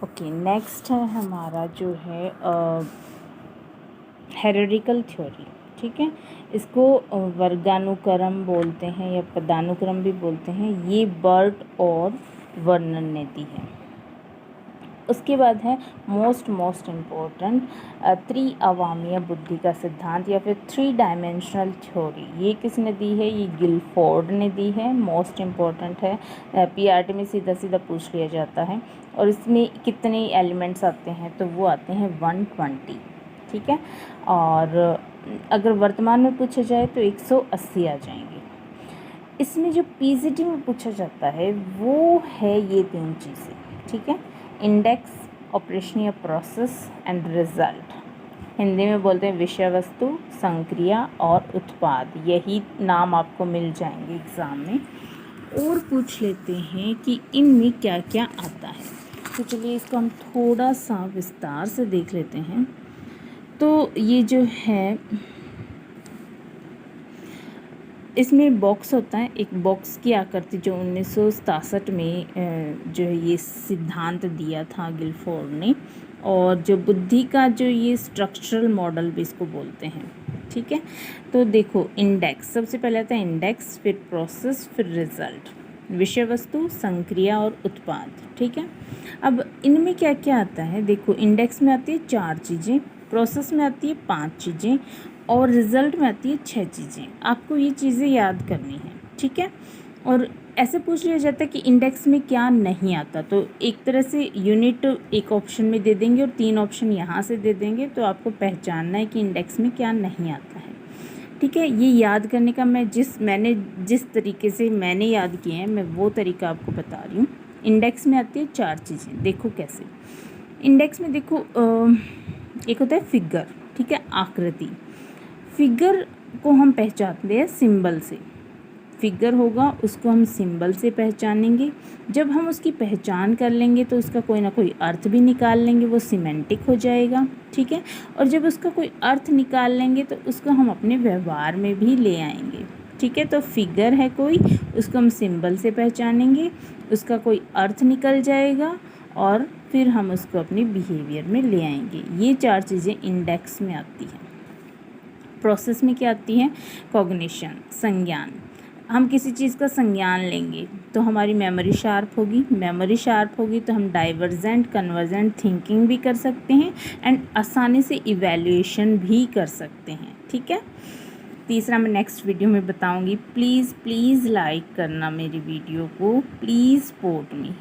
Okay, next है हमारा जो है हेरेडिकल थ्योरी। ठीक है, इसको वर्गानुक्रम बोलते हैं या पदानुक्रम भी बोलते हैं। ये बर्ट और वर्नन ने दी है। उसके बाद है मोस्ट इम्पोर्टेंट त्रिआयामीय बुद्धि का सिद्धांत या फिर 3 डायमेंशनल थ्योरी। ये किसने दी है? ये गिलफोर्ड ने दी है। मोस्ट इम्पोर्टेंट है, पीआरटी में सीधा सीधा पूछ लिया जाता है। और इसमें कितने एलिमेंट्स आते हैं? तो वो आते हैं 120। ठीक है, और अगर वर्तमान में पूछा जाए तो 180 आ जाएंगे। इसमें जो पीजीटी में पूछा जाता है वो है ये 3 चीज़ें। ठीक है, इंडेक्स, ऑपरेशन या प्रोसेस एंड रिजल्ट। हिंदी में बोलते हैं विषय वस्तु, संक्रिया और उत्पाद। यही नाम आपको मिल जाएंगे एग्ज़ाम में। और पूछ लेते हैं कि इनमें क्या क्या आता है। तो चलिए इसको हम थोड़ा सा विस्तार से देख लेते हैं। तो ये जो है, इसमें बॉक्स होता है, एक बॉक्स की आकृति जो 1967 में जो ये सिद्धांत दिया था गिलफोर्ड ने। और जो बुद्धि का जो ये स्ट्रक्चरल मॉडल भी इसको बोलते हैं। ठीक है, तो देखो इंडेक्स, सबसे पहले आता है इंडेक्स, फिर प्रोसेस, फिर रिजल्ट, विषय वस्तु, संक्रिया और उत्पाद। ठीक है, अब इनमें क्या क्या आता है? देखो इंडेक्स में आती है 4 चीज़ें, प्रोसेस में आती है 5 चीज़ें और रिज़ल्ट में आती है 6 चीज़ें। आपको ये चीज़ें याद करनी है। ठीक है, और ऐसे पूछ लिया जाता है कि इंडेक्स में क्या नहीं आता। तो एक तरह से यूनिट एक ऑप्शन में दे देंगे और 3 ऑप्शन यहाँ से दे देंगे। तो आपको पहचानना है कि इंडेक्स में क्या नहीं आता है। ठीक है, ये याद करने का मैंने जिस तरीके से मैंने याद किए हैं, मैं वो तरीका आपको बता रही हूँ। इंडेक्स में आती है 4 चीज़ें। देखो कैसे। इंडेक्स में देखो एक होता है फिगर। ठीक है, आकृति। फिगर को हम पहचानते हैं सिंबल से। फिगर होगा उसको हम सिंबल से पहचानेंगे। जब हम उसकी पहचान कर लेंगे तो उसका कोई ना कोई अर्थ भी निकाल लेंगे, वो सिमेंटिक हो जाएगा। ठीक है, और जब उसका कोई अर्थ निकाल लेंगे तो उसको हम अपने व्यवहार में भी ले आएंगे। ठीक है, तो फिगर है कोई, उसको हम सिंबल से पहचानेंगे, उसका कोई अर्थ निकल जाएगा और फिर हम उसको अपनी बिहेवियर में ले आएंगे। ये 4 चीज़ें इंडेक्स में आती हैं। प्रोसेस में क्या आती है? कॉग्निशन, संज्ञान। हम किसी चीज़ का संज्ञान लेंगे तो हमारी मेमोरी शार्प होगी। मेमोरी शार्प होगी तो हम डाइवर्जेंट कन्वर्जेंट थिंकिंग भी कर सकते हैं एंड आसानी से इवैल्यूएशन भी कर सकते हैं। ठीक है, तीसरा मैं नेक्स्ट वीडियो में बताऊंगी। प्लीज़ लाइक करना मेरी वीडियो को, प्लीज़ सपोर्ट मी।